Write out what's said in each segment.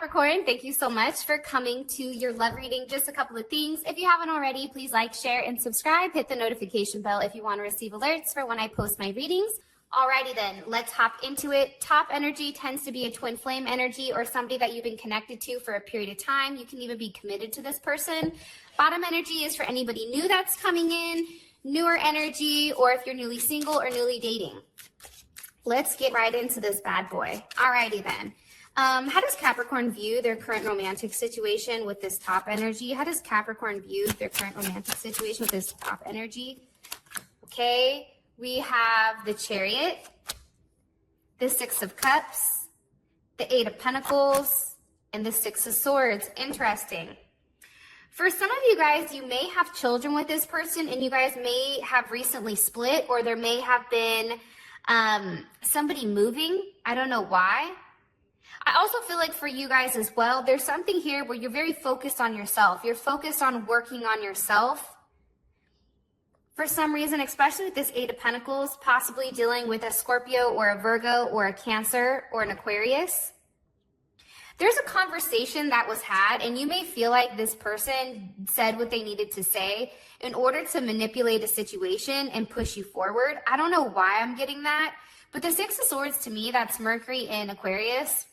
Capricorn, thank you so much for coming to your love reading. Just a couple of things. If you haven't already, please like, share, and subscribe. Hit the notification bell if you want to receive alerts for when I post my readings. Alrighty then, let's hop into it. Top energy tends to be a twin flame energy or somebody that you've been connected to for a period of time. You can even be committed to this person. Bottom energy is for anybody new that's coming in, newer energy, or if you're newly single or newly dating. Let's get right into this bad boy. Alrighty then. How does Capricorn view their current romantic situation with this top energy? How does Capricorn view their current romantic situation with this top energy? Okay, we have the Chariot, the Six of Cups, the Eight of Pentacles, and the Six of Swords. Interesting. For some of you guys, you may have children with this person, and you guys may have recently split, or there may have been somebody moving. I don't know why. I also feel like for you guys as well, there's something here where you're very focused on yourself. You're focused on working on yourself. For some reason, especially with this Eight of Pentacles, possibly dealing with a Scorpio or a Virgo or a Cancer or an Aquarius. There's a conversation that was had, and you may feel like this person said what they needed to say in order to manipulate a situation and push you forward. I don't know why I'm getting that, but the Six of Swords, to me, that's Mercury in Aquarius.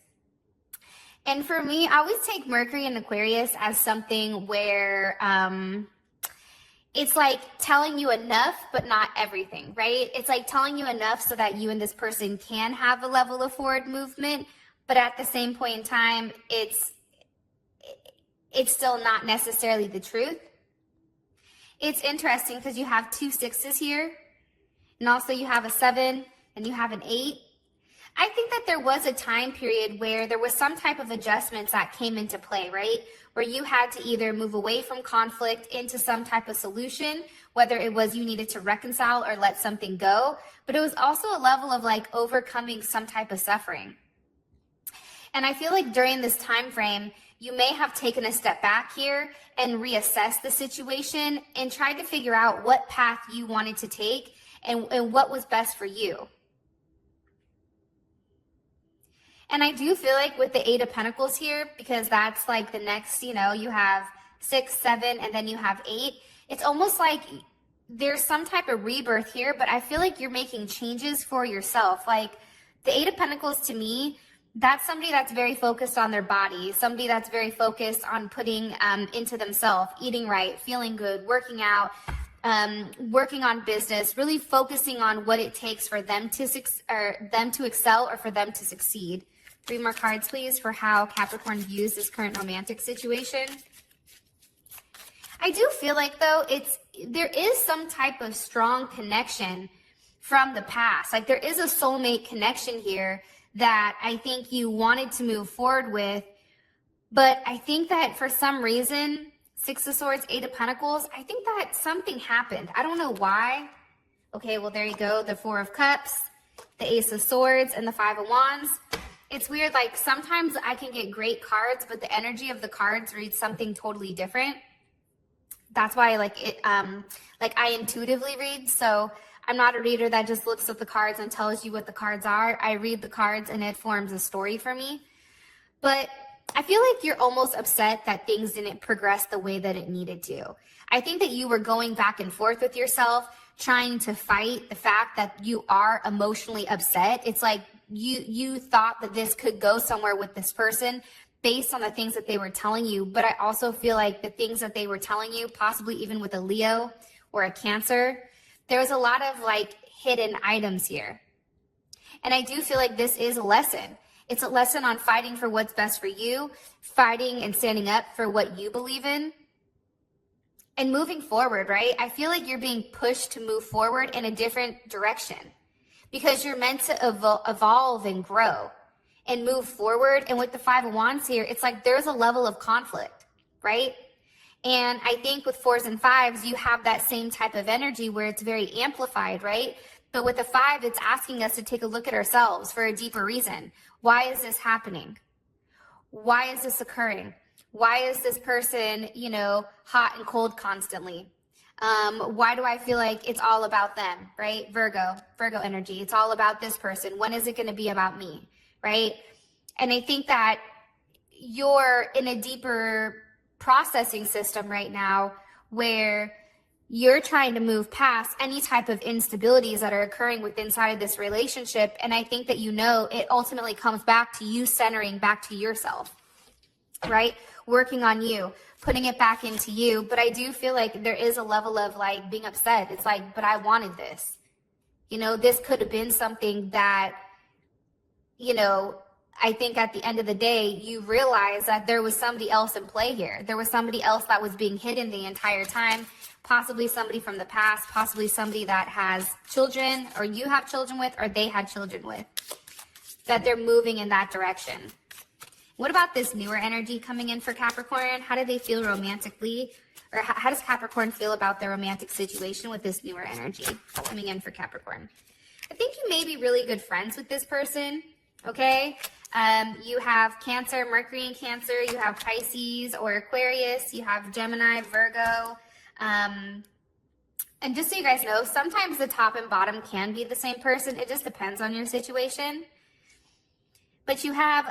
And for me, I always take Mercury in Aquarius as something where it's like telling you enough, but not everything, right? It's like telling you enough so that you and this person can have a level of forward movement, but at the same point in time, it's still not necessarily the truth. It's interesting because you have two sixes here, and also you have a 7 and you have an 8. I think that there was a time period where there was some type of adjustments that came into play, right? Where you had to either move away from conflict into some type of solution, whether it was you needed to reconcile or let something go, but it was also a level of like overcoming some type of suffering. And I feel like during this time frame, you may have taken a step back here and reassessed the situation and tried to figure out what path you wanted to take and what was best for you. And I do feel like with the Eight of Pentacles here, because that's like the next, you have 6, 7, and then you have 8. It's almost like there's some type of rebirth here, but I feel like you're making changes for yourself. Like the Eight of Pentacles to me, that's somebody that's very focused on their body, somebody that's very focused on putting into themselves, eating right, feeling good, working out, working on business, really focusing on what it takes for them to excel or for them to succeed. 3 more cards, please, for how Capricorn views this current romantic situation. I do feel like, though, there is some type of strong connection from the past. Like, there is a soulmate connection here that I think you wanted to move forward with. But I think that for some reason, 6 of Swords, 8 of Pentacles, I think that something happened. I don't know why. Okay, well, there you go. The 4 of Cups, the Ace of Swords, and the 5 of Wands. It's weird, like sometimes I can get great cards, but the energy of the cards reads something totally different. That's why I intuitively read. So I'm not a reader that just looks at the cards and tells you what the cards are. I read the cards and it forms a story for me. But I feel like you're almost upset that things didn't progress the way that it needed to. I think that you were going back and forth with yourself, trying to fight the fact that you are emotionally upset. It's like you thought that this could go somewhere with this person based on the things that they were telling you. But I also feel like the things that they were telling you, possibly even with a Leo or a Cancer, there was a lot of like hidden items here. And I do feel like this is a lesson. It's a lesson on fighting for what's best for you, fighting and standing up for what you believe in, and moving forward, right? I feel like you're being pushed to move forward in a different direction because you're meant to evolve and grow and move forward. And with the 5 of Wands here, it's like there's a level of conflict, right? And I think with 4s and 5s, you have that same type of energy where it's very amplified, right? But with the 5, it's asking us to take a look at ourselves for a deeper reason. Why is this happening? Why is this occurring? Why is this person, hot and cold constantly? Why do I feel like it's all about them, right? Virgo energy. It's all about this person. When is it going to be about me, right? And I think that you're in a deeper processing system right now where you're trying to move past any type of instabilities that are occurring within inside of this relationship. And I think that, you know, it ultimately comes back to you centering back to yourself, right? Working on you, putting it back into you. But I do feel like there is a level of like being upset. It's like, but I wanted this. You know, this could have been something that, you know, I think at the end of the day, you realize that there was somebody else in play here. There was somebody else that was being hidden the entire time, possibly somebody from the past, possibly somebody that has children, or you have children with, or they had children with, that they're moving in that direction. What about this newer energy coming in for Capricorn? How do they feel romantically? Or how does Capricorn feel about their romantic situation with this newer energy coming in for Capricorn? I think you may be really good friends with this person, okay? You have Cancer, Mercury in Cancer, you have Pisces or Aquarius, you have Gemini, Virgo. And just so you guys know, sometimes the top and bottom can be the same person. It just depends on your situation. But you have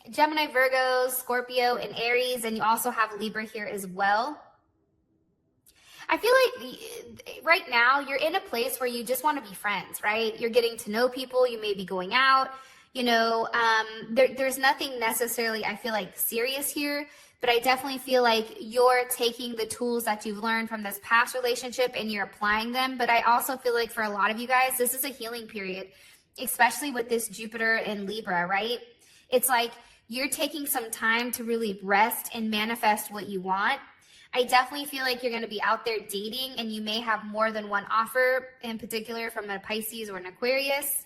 Gemini, Virgo, Scorpio, and Aries, and you also have Libra here as well. I feel like right now you're in a place where you just want to be friends, right? You're getting to know people. You may be going out. You know, there's nothing necessarily, I feel like, serious here. But I definitely feel like you're taking the tools that you've learned from this past relationship and you're applying them. But I also feel like for a lot of you guys, this is a healing period, especially with this Jupiter and Libra, right? It's like you're taking some time to really rest and manifest what you want. I definitely feel like you're going to be out there dating and you may have more than one offer, in particular from a Pisces or an Aquarius,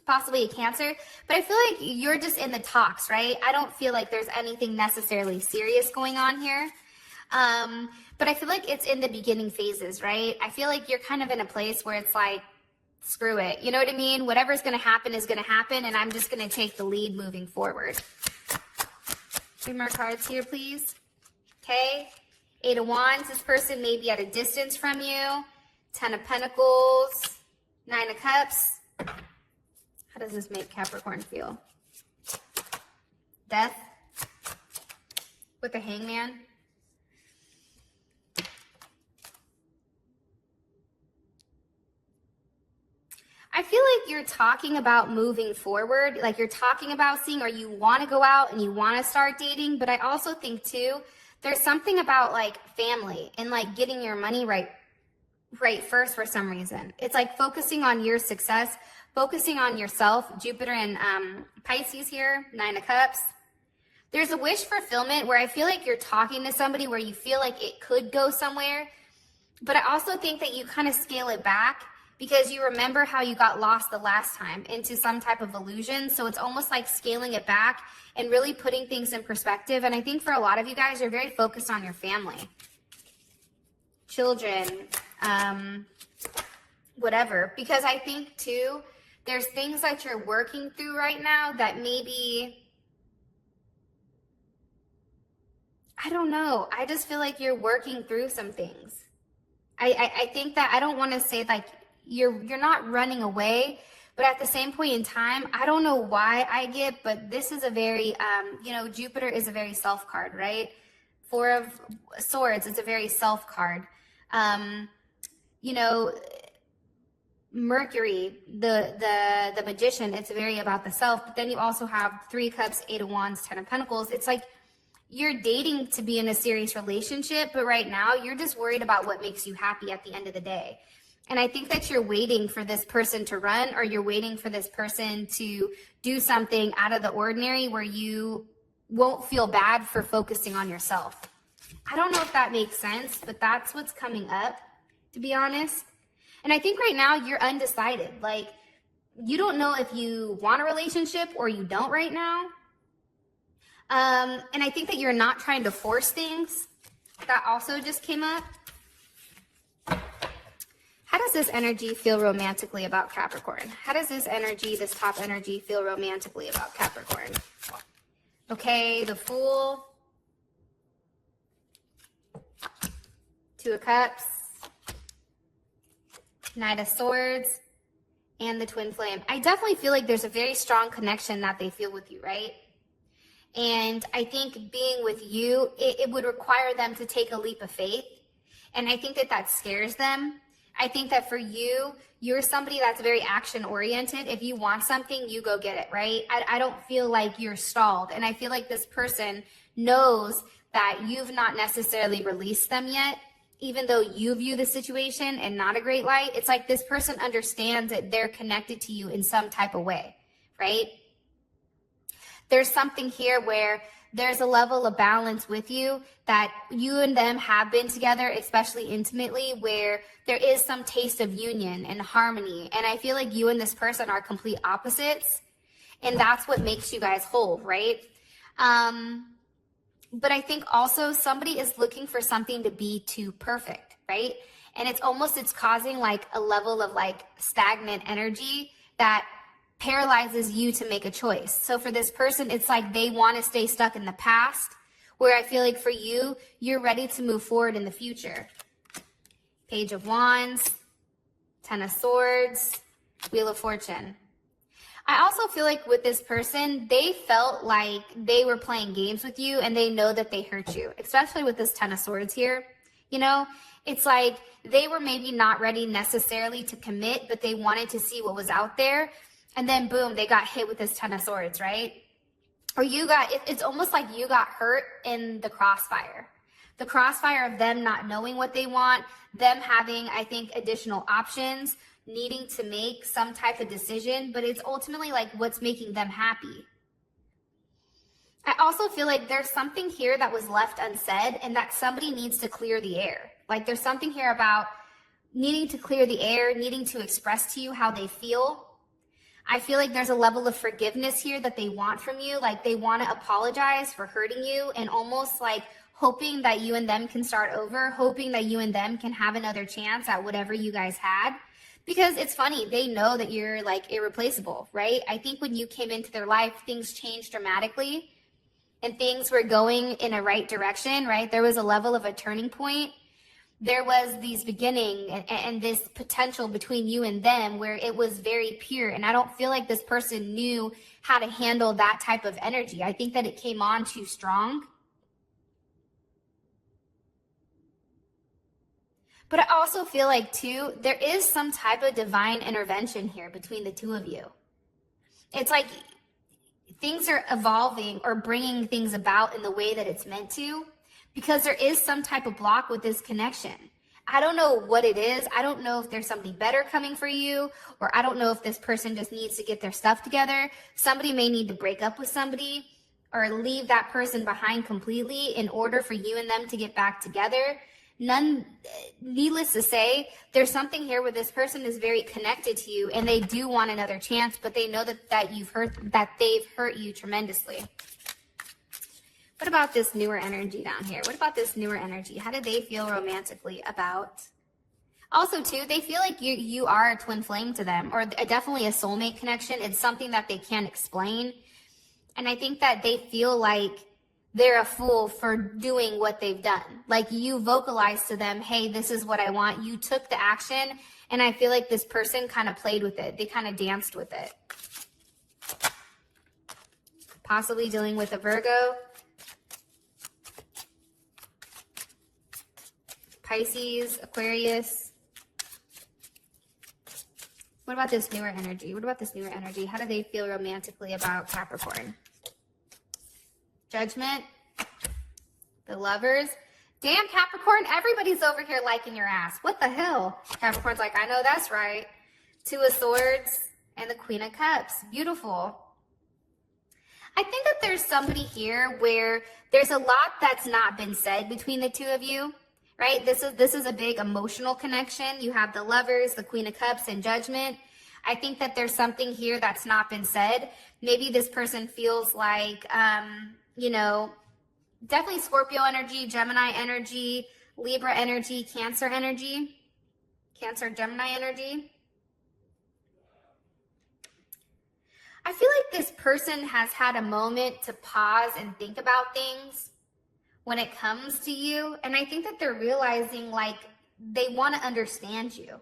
possibly a Cancer. But I feel like you're just in the talks, right? I don't feel like there's anything necessarily serious going on here. But I feel like it's in the beginning phases, right? I feel like you're kind of in a place where it's like, screw it. You know what I mean? Whatever's going to happen is going to happen, and I'm just going to take the lead moving forward. 3 more cards here, please. Okay. 8 of Wands. This person may be at a distance from you. 10 of Pentacles. 9 of Cups. How does this make Capricorn feel? Death. With the Hangman. I feel like you're talking about moving forward, like you're talking about seeing, or you want to go out and you want to start dating. But I also think too, there's something about like family and like getting your money right first for some reason. It's like focusing on your success, focusing on yourself. Jupiter and Pisces here, 9 of Cups. There's a wish fulfillment where I feel like you're talking to somebody where you feel like it could go somewhere. But I also think that you kind of scale it back, because you remember how you got lost the last time into some type of illusion. So it's almost like scaling it back and really putting things in perspective. And I think for a lot of you guys, you're very focused on your family, children, whatever. Because I think too, there's things that you're working through right now that maybe, I don't know. I just feel like you're working through some things. I think that I don't want to say like, you're not running away, but at the same point in time, I don't know why I get, but this is a very, you know, Jupiter is a very self card, right? 4 of Swords, it's a very self card. You know, Mercury, the Magician, it's very about the self, but then you also have 3 Cups, 8 of Wands, 10 of Pentacles. It's like you're dating to be in a serious relationship, but right now you're just worried about what makes you happy at the end of the day. And I think that you're waiting for this person to run, or you're waiting for this person to do something out of the ordinary where you won't feel bad for focusing on yourself. I don't know if that makes sense, but that's what's coming up, to be honest. And I think right now you're undecided. Like, you don't know if you want a relationship or you don't right now. And I think that you're not trying to force things. That also just came up. How does this energy feel romantically about Capricorn? How does this energy, this top energy, feel romantically about Capricorn? Okay, the Fool. 2 of Cups. Knight of Swords. And the Twin Flame. I definitely feel like there's a very strong connection that they feel with you, right? And I think being with you, it would require them to take a leap of faith. And I think that that scares them. I think that for you, you're somebody that's very action oriented. If you want something, you go get it, right? I don't feel like you're stalled. And I feel like this person knows that you've not necessarily released them yet, even though you view the situation in not a great light. It's like this person understands that they're connected to you in some type of way, right? There's something here where there's a level of balance with you that you and them have been together, especially intimately, where there is some taste of union and harmony. And I feel like you and this person are complete opposites. And that's what makes you guys whole, right? But I think also somebody is looking for something to be too perfect, right? And it's causing like a level of like stagnant energy that paralyzes you to make a choice. So for this person, it's like they want to stay stuck in the past, where I feel like for you, you're ready to move forward in the future. Page of Wands, Ten of Swords, Wheel of Fortune. I also feel like with this person, they felt like they were playing games with you and they know that they hurt you, especially with this Ten of Swords here. You know, it's like they were maybe not ready necessarily to commit, but they wanted to see what was out there. And then boom, they got hit with this Ten of Swords, right? Or it's almost like you got hurt in the crossfire. The crossfire of them not knowing what they want, them having, I think, additional options, needing to make some type of decision, but it's ultimately like what's making them happy. I also feel like there's something here that was left unsaid and that somebody needs to clear the air. Like there's something here about needing to clear the air, needing to express to you how they feel. I feel like there's a level of forgiveness here that they want from you. Like they want to apologize for hurting you and almost like hoping that you and them can start over, hoping that you and them can have another chance at whatever you guys had. Because it's funny, they know that you're like irreplaceable, right? I think when you came into their life, things changed dramatically and things were going in a right direction, right? There was a level of a turning point. There was these beginning and this potential between you and them where it was very pure. And I don't feel like this person knew how to handle that type of energy. I think that it came on too strong. But I also feel like too, there is some type of divine intervention here between the two of you. It's like things are evolving or bringing things about in the way that it's meant to. Because there is some type of block with this connection. I don't know what it is. I don't know if there's something better coming for you, or I don't know if this person just needs to get their stuff together. Somebody may need to break up with somebody or leave that person behind completely in order for you and them to get back together. Needless to say, there's something here where this person is very connected to you and they do want another chance, but they know that they've hurt you tremendously. What about this newer energy down here? What about this newer energy? How do they feel romantically about? Also, too, they feel like you are a twin flame to them, or definitely a soulmate connection. It's something that they can't explain. And I think that they feel like they're a fool for doing what they've done. Like you vocalized to them, hey, this is what I want. You took the action. And I feel like this person kind of played with it. They kind of danced with it. Possibly dealing with a Virgo. Pisces, Aquarius. What about this newer energy? What about this newer energy? How do they feel romantically about Capricorn? Judgment. The Lovers. Damn, Capricorn, everybody's over here liking your ass. What the hell? Capricorn's like, I know that's right. Two of Swords and the Queen of Cups. Beautiful. I think that there's somebody here where there's a lot that's not been said between the two of you. Right? This is a big emotional connection. You have the Lovers, the Queen of Cups, and Judgment. I think that there's something here that's not been said. Maybe this person feels like, definitely Scorpio energy, Gemini energy, Libra energy, Cancer energy, Cancer, Gemini energy. I feel like this person has had a moment to pause and think about things when it comes to you. And I think that they're realizing like they want to understand you.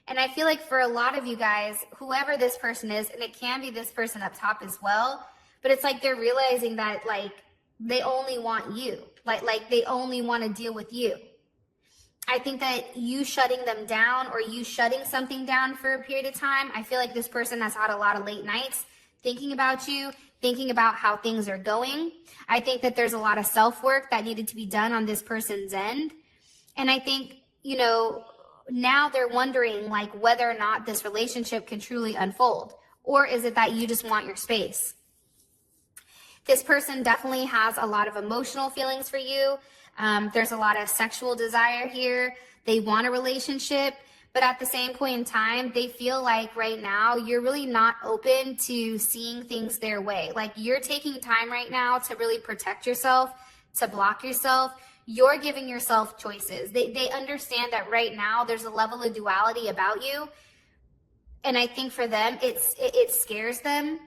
And I feel like for a lot of you guys, whoever this person is, and it can be this person up top as well, but it's like they're realizing that like they only want you, like they only want to deal with you. I think that you shutting them down or you shutting something down for a period of time, I feel like this person has had a lot of late nights thinking about you, thinking about how things are going. I think that there's a lot of self-work that needed to be done on this person's end. And I think, you know, now they're wondering like whether or not this relationship can truly unfold, or is it that you just want your space? This person definitely has a lot of emotional feelings for you. There's a lot of sexual desire here. They want a relationship, but at the same point in time, they feel like right now you're really not open to seeing things their way. Like you're taking time right now to really protect yourself, to block yourself. You're giving yourself choices. They understand that right now there's a level of duality about you. And I think for them, it scares them.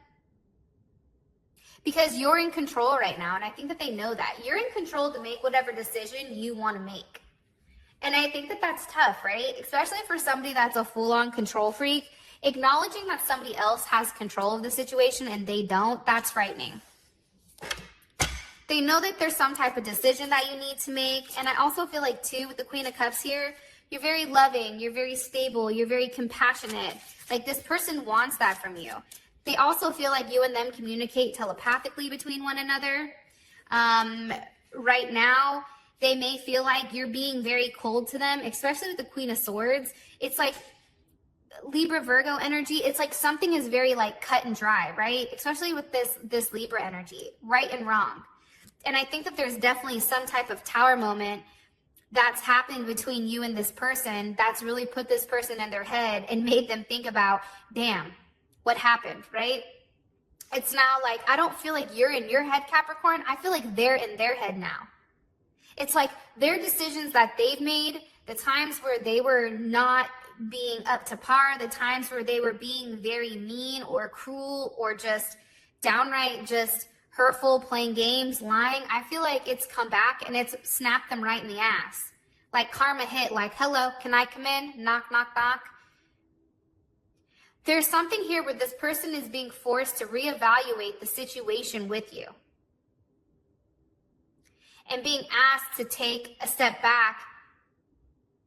Because you're in control right now, and I think that they know that. You're in control to make whatever decision you want to make. And I think that that's tough, right? Especially for somebody that's a full-on control freak. Acknowledging that somebody else has control of the situation and they don't, that's frightening. They know that there's some type of decision that you need to make. And I also feel like, too, with the Queen of Cups here, you're very loving, you're very stable, you're very compassionate. Like this person wants that from you. They also feel like you and them communicate telepathically between one another. Right now, they may feel like you're being very cold to them, especially with the Queen of Swords. It's like Libra, Virgo energy. It's like something is very like cut and dry, right? Especially with this Libra energy, right and wrong. And I think that there's definitely some type of tower moment that's happened between you and this person that's really put this person in their head and made them think about, damn, what happened, right? It's now like, I don't feel like you're in your head, Capricorn. I feel like they're in their head now. It's like their decisions that they've made, the times where they were not being up to par, the times where they were being very mean or cruel or just downright just hurtful, playing games, lying. I feel like it's come back and it's snapped them right in the ass. Like karma hit, like, hello, can I come in? Knock, knock, knock. There's something here where this person is being forced to reevaluate the situation with you. And being asked to take a step back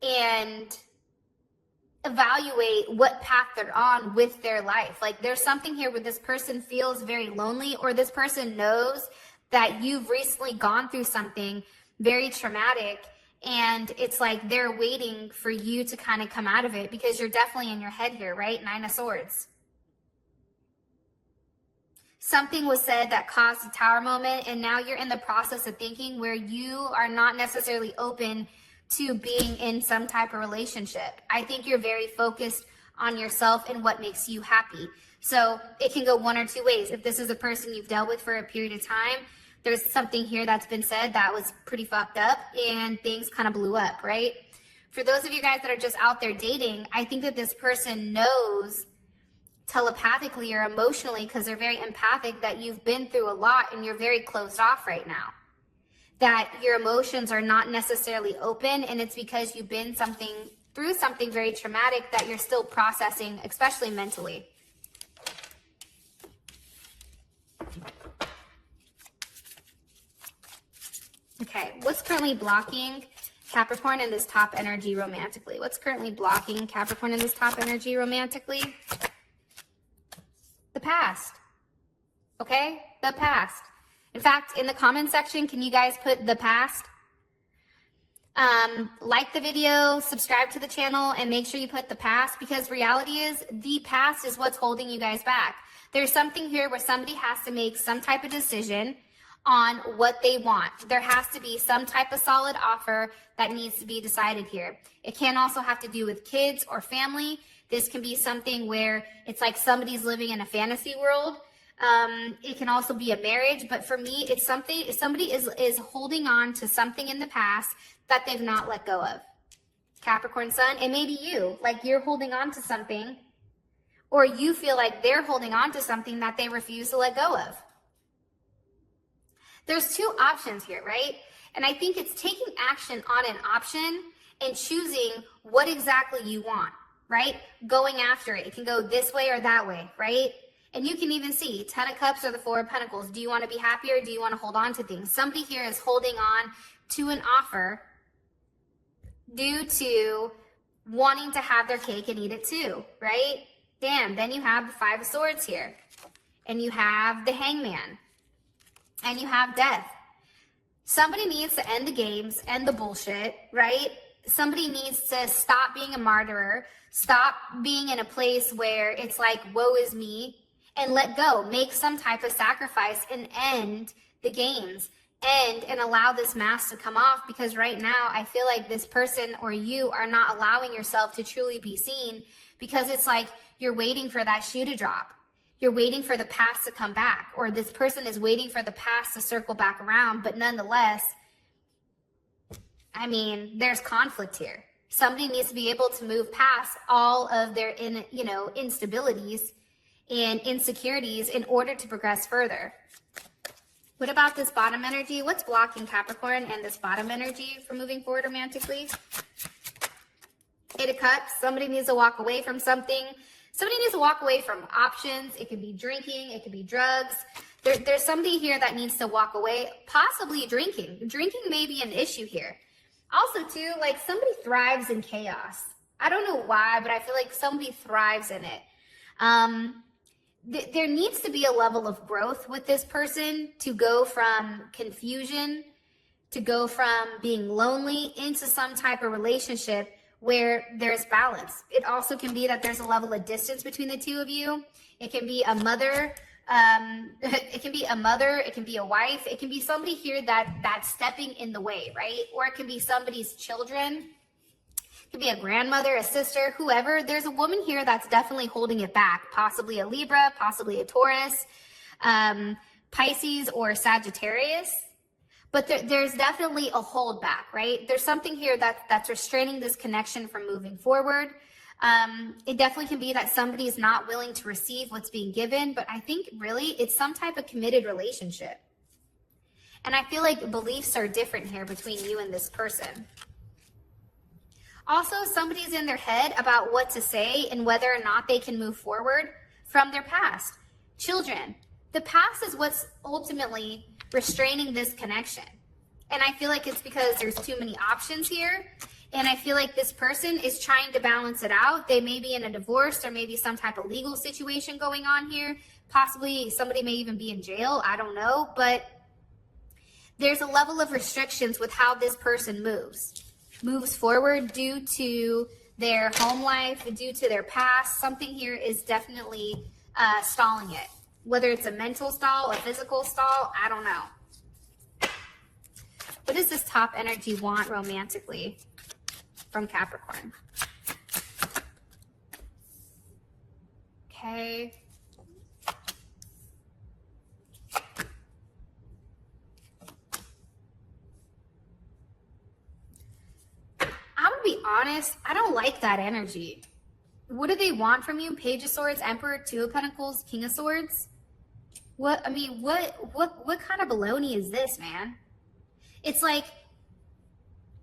and evaluate what path they're on with their life. Like there's something here where this person feels very lonely, or this person knows that you've recently gone through something very traumatic, and it's like they're waiting for you to kind of come out of it, because you're definitely in your head here, right? 9 of Swords. Something was said that caused a tower moment, and now you're in the process of thinking where you are not necessarily open to being in some type of relationship. I think you're very focused on yourself and what makes you happy. So it can go one or two ways. If this is a person you've dealt with for a period of time, there's something here that's been said that was pretty fucked up and things kind of blew up, right? For those of you guys that are just out there dating, I think that this person knows telepathically or emotionally, because they're very empathic, that you've been through a lot and you're very closed off right now. That your emotions are not necessarily open, and it's because you've been through something very traumatic that you're still processing, especially mentally. Okay, what's currently blocking Capricorn in this top energy romantically? What's currently blocking Capricorn in this top energy romantically? The past. Okay? The past. In fact, in the comment section, can you guys put the past? Like the video, subscribe to the channel, and make sure you put the past, because reality is the past is what's holding you guys back. There's something here where somebody has to make some type of decision on what they want. There has to be some type of solid offer that needs to be decided here. It can also have to do with kids or family. This can be something where it's like somebody's living in a fantasy world. It can also be a marriage, but for me, it's something, somebody is holding on to something in the past that they've not let go of. Capricorn Sun, and maybe you, like you're holding on to something, or you feel like they're holding on to something that they refuse to let go of. There's two options here, right? And I think it's taking action on an option and choosing what exactly you want, right? Going after it. It can go this way or that way, right? And you can even see 10 of Cups or the Four of Pentacles. Do you want to be happy or do you want to hold on to things? Somebody here is holding on to an offer due to wanting to have their cake and eat it too, right? Damn, then you have the Five of Swords here. And you have the Hangman. And you have Death. Somebody needs to end the games, end the bullshit, right? Somebody needs to stop being a martyr, stop being in a place where it's like, woe is me, and let go. Make some type of sacrifice and end the games. And allow this mask to come off, because right now I feel like this person or you are not allowing yourself to truly be seen, because it's like you're waiting for that shoe to drop. You're waiting for the past to come back, or this person is waiting for the past to circle back around. But nonetheless, I mean, there's conflict here. Somebody needs to be able to move past all of their instabilities and insecurities in order to progress further. What about this bottom energy? What's blocking Capricorn and this bottom energy from moving forward romantically? Eight of Cups. Somebody needs to walk away from something. Somebody needs to walk away from options. It could be drinking. It could be drugs. There's somebody here that needs to walk away, possibly drinking. Drinking may be an issue here. Also, too, like somebody thrives in chaos. I don't know why, but I feel like somebody thrives in it. There needs to be a level of growth with this person to go from confusion, to go from being lonely into some type of relationship where there's balance. It also can be that there's a level of distance between the two of you. It can be a mother. It can be a mother. It can be a wife. It can be somebody here that's stepping in the way, right? Or it can be somebody's children. It could be a grandmother, a sister, whoever. There's a woman here that's definitely holding it back. Possibly a Libra, possibly a Taurus, Pisces, or Sagittarius. But there's definitely a hold back, right? There's something here that's restraining this connection from moving forward. It definitely can be that somebody is not willing to receive what's being given, but I think really it's some type of committed relationship. And I feel like beliefs are different here between you and this person. Also, somebody's in their head about what to say and whether or not they can move forward from their past. Children, the past is what's ultimately restraining this connection. And I feel like it's because there's too many options here. And I feel like this person is trying to balance it out. They may be in a divorce or maybe some type of legal situation going on here. Possibly somebody may even be in jail. I don't know. But there's a level of restrictions with how this person moves forward due to their home life, due to their past. Something here is definitely stalling it. Whether it's a mental stall, a physical stall, I don't know. What does this top energy want romantically from Capricorn? Okay. I'm gonna be honest, I don't like that energy. What do they want from you? Page of Swords, Emperor, Two of Pentacles, King of Swords. What kind of baloney is this, man? It's like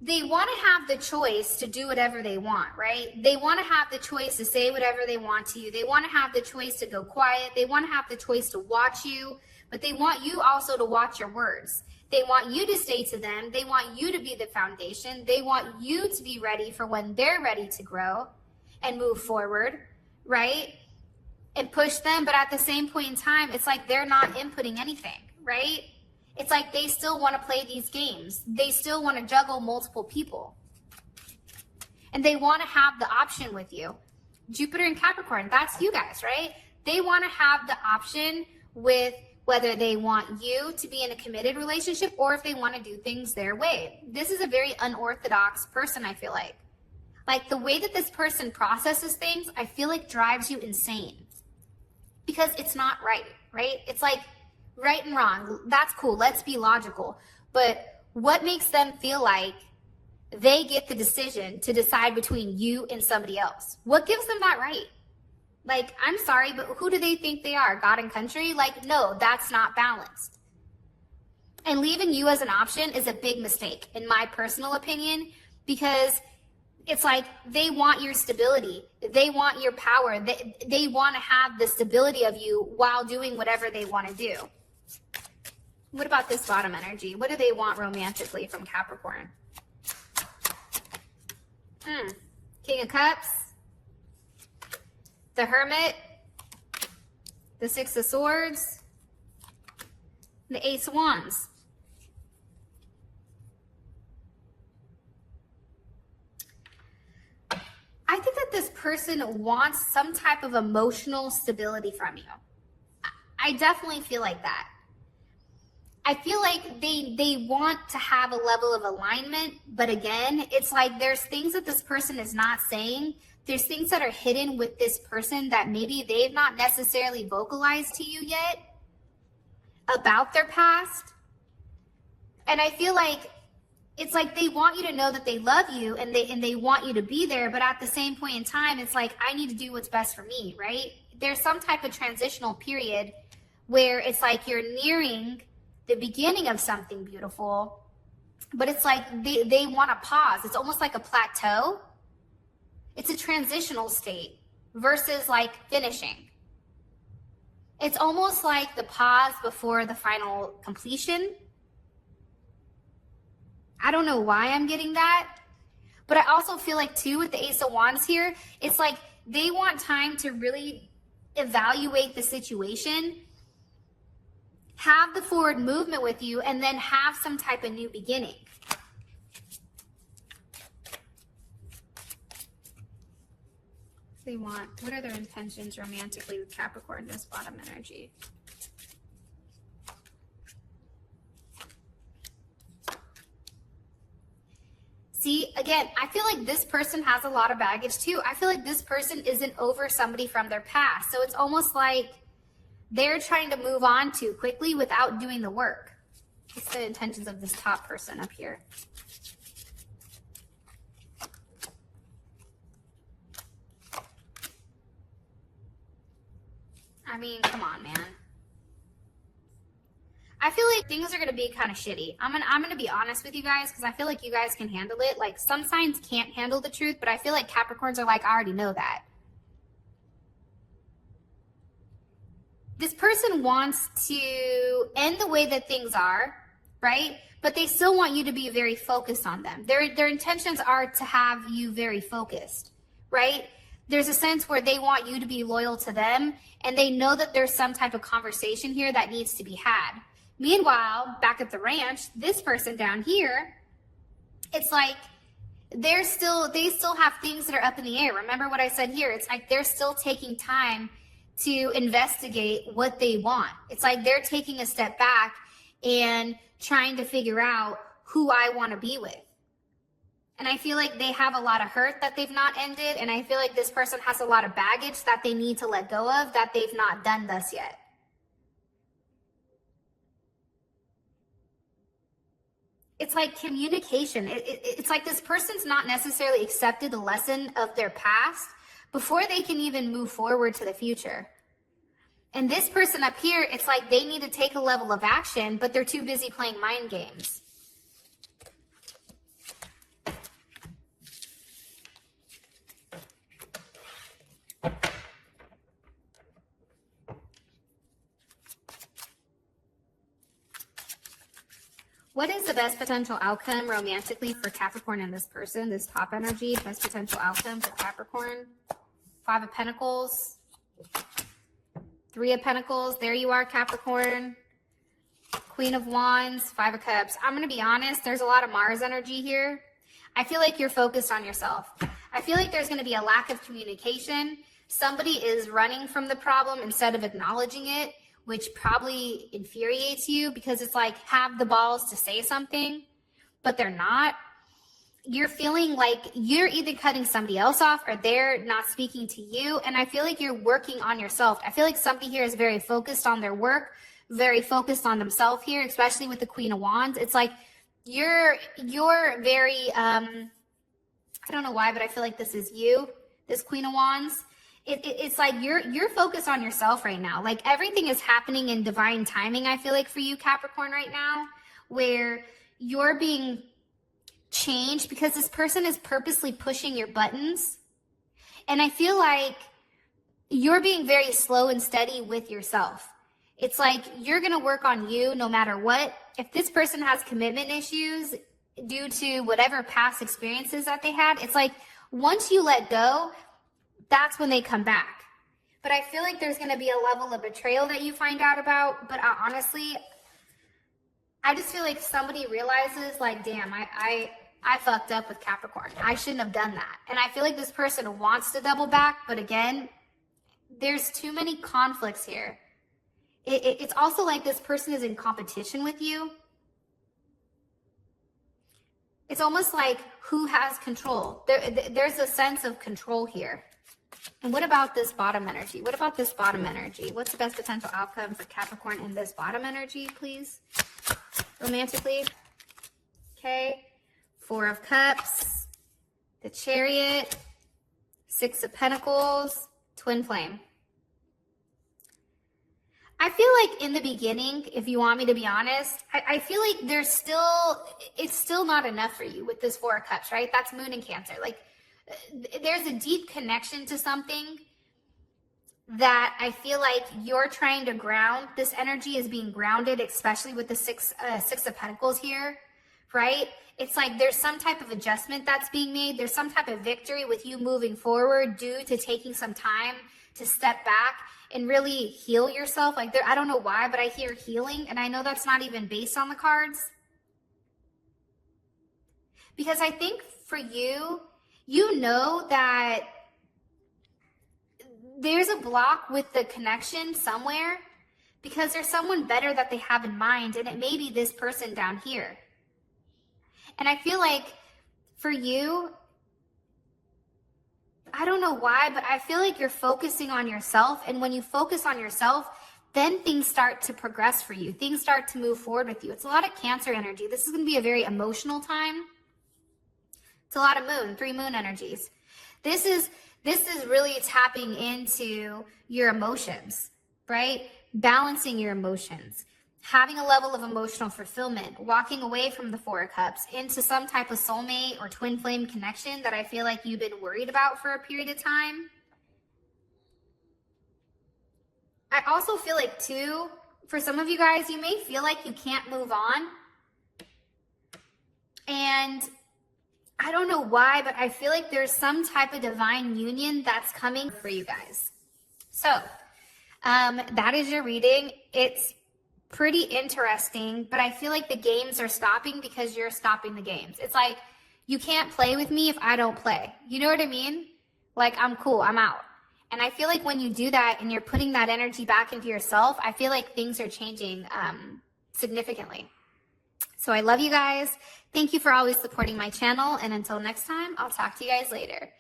they want to have the choice to do whatever they want, right? They want to have the choice to say whatever they want to you. They want to have the choice to go quiet. They want to have the choice to watch you, but they want you also to watch your words. They want you to stay to them. They want you to be the foundation. They want you to be ready for when they're ready to grow and move forward, right? And push them. But at the same point in time, it's like they're not inputting anything, right? It's like they still want to play these games. They still want to juggle multiple people. And they want to have the option with you. Jupiter and Capricorn, that's you guys, right? They want to have the option with whether they want you to be in a committed relationship or if they want to do things their way. This is a very unorthodox person, I feel like. Like the way that this person processes things, I feel like drives you insane. Because it's not right, right? It's like right and wrong. That's cool. Let's be logical. But what makes them feel like they get the decision to decide between you and somebody else? What gives them that right? Like, I'm sorry, but who do they think they are? God and country? Like, no, that's not balanced. And leaving you as an option is a big mistake, in my personal opinion, because It's like they want your stability. They want your power. They want to have the stability of you while doing whatever they want to do. What about this bottom energy? What do they want romantically from Capricorn? King of Cups, the Hermit, the Six of Swords, the Ace of Wands. I think that this person wants some type of emotional stability from you. I definitely feel like that. I feel like they want to have a level of alignment, but again, it's like there's things that this person is not saying. There's things that are hidden with this person that maybe they've not necessarily vocalized to you yet about their past. And I feel like it's like they want you to know that they love you and they want you to be there, but at the same point in time, it's like, I need to do what's best for me, right? There's some type of transitional period where it's like you're nearing the beginning of something beautiful, but it's like they want to pause. It's almost like a plateau. It's a transitional state versus like finishing. It's almost like the pause before the final completion. I don't know why I'm getting that, but I also feel like too with the Ace of Wands here, it's like they want time to really evaluate the situation, have the forward movement with you, and then have some type of new beginning. They want, what are their intentions romantically with Capricorn, this bottom energy? See, again, I feel like this person has a lot of baggage too. I feel like this person isn't over somebody from their past. So it's almost like they're trying to move on too quickly without doing the work. What's the intentions of this top person up here? I mean, come on, man. I feel like things are going to be kind of shitty. I'm going to be honest with you guys because I feel like you guys can handle it. Like some signs can't handle the truth, but I feel like Capricorns are like, I already know that. This person wants to end the way that things are, right? But they still want you to be very focused on them. Their intentions are to have you very focused, right? There's a sense where they want you to be loyal to them, and they know that there's some type of conversation here that needs to be had. Meanwhile, back at the ranch, this person down here, it's like they still have things that are up in the air. Remember what I said here? It's like they're still taking time to investigate what they want. It's like they're taking a step back and trying to figure out who I want to be with. And I feel like they have a lot of hurt that they've not ended. And I feel like this person has a lot of baggage that they need to let go of that they've not done thus yet. It's like communication. It's like this person's not necessarily accepted the lesson of their past before they can even move forward to the future. And this person up here, it's like they need to take a level of action, but they're too busy playing mind games. What is the best potential outcome romantically for Capricorn and this person, this top energy? Best potential outcome for Capricorn? 5 of Pentacles, 3 of Pentacles. There you are, Capricorn. Queen of Wands, 5 of Cups. I'm going to be honest. There's a lot of Mars energy here. I feel like you're focused on yourself. I feel like there's going to be a lack of communication. Somebody is running from the problem instead of acknowledging it, which probably infuriates you because it's like have the balls to say something, but they're not. You're feeling like you're either cutting somebody else off or they're not speaking to you. And I feel like you're working on yourself. I feel like somebody here is very focused on their work, very focused on themselves here, especially with the Queen of Wands. It's like you're very, I don't know why, but I feel like this is you, this Queen of Wands. It's like you're focused on yourself right now. Like everything is happening in divine timing, I feel like, for you, Capricorn, right now, where you're being change because this person is purposely pushing your buttons. And I feel like you're being very slow and steady with yourself. It's like you're going to work on you no matter what. If this person has commitment issues due to whatever past experiences that they had, it's like once you let go, that's when they come back. But I feel like there's going to be a level of betrayal that you find out about. But honestly, I just feel like somebody realizes like, damn, I fucked up with Capricorn. I shouldn't have done that. And I feel like this person wants to double back. But again, there's too many conflicts here. It's also like this person is in competition with you. It's almost like who has control. There's a sense of control here. And what about this bottom energy? What about this bottom energy? What's the best potential outcome for Capricorn in this bottom energy, please? Romantically. Okay. 4 of Cups. The Chariot. 6 of Pentacles. Twin Flame. I feel like in the beginning, if you want me to be honest, I feel like it's still not enough for you with this 4 of Cups, right? That's Moon in Cancer. Like, there's a deep connection to something that I feel like you're trying to ground. This energy is being grounded, especially with the six of Pentacles here, right? It's like there's some type of adjustment that's being made. There's some type of victory with you moving forward due to taking some time to step back and really heal yourself. Like I don't know why, but I hear healing, and I know that's not even based on the cards. Because I think for you, you know that there's a block with the connection somewhere because there's someone better that they have in mind, and it may be this person down here. And I feel like for you, I don't know why, but I feel like you're focusing on yourself. And when you focus on yourself, then things start to progress for you. Things start to move forward with you. It's a lot of Cancer energy. This is going to be a very emotional time. It's a lot of moon, 3 moon energies. This is really tapping into your emotions, right? Balancing your emotions, having a level of emotional fulfillment, walking away from the 4 of Cups into some type of soulmate or twin flame connection that I feel like you've been worried about for a period of time. I also feel like too, for some of you guys, you may feel like you can't move on. And I don't know why, but I feel like there's some type of divine union that's coming for you guys. So that is your reading. It's pretty interesting, but I feel like the games are stopping because you're stopping the games. It's like, you can't play with me if I don't play. You know what I mean? Like, I'm cool, I'm out. And I feel like when you do that and you're putting that energy back into yourself, I feel like things are changing significantly. So I love you guys. Thank you for always supporting my channel. And until next time, I'll talk to you guys later.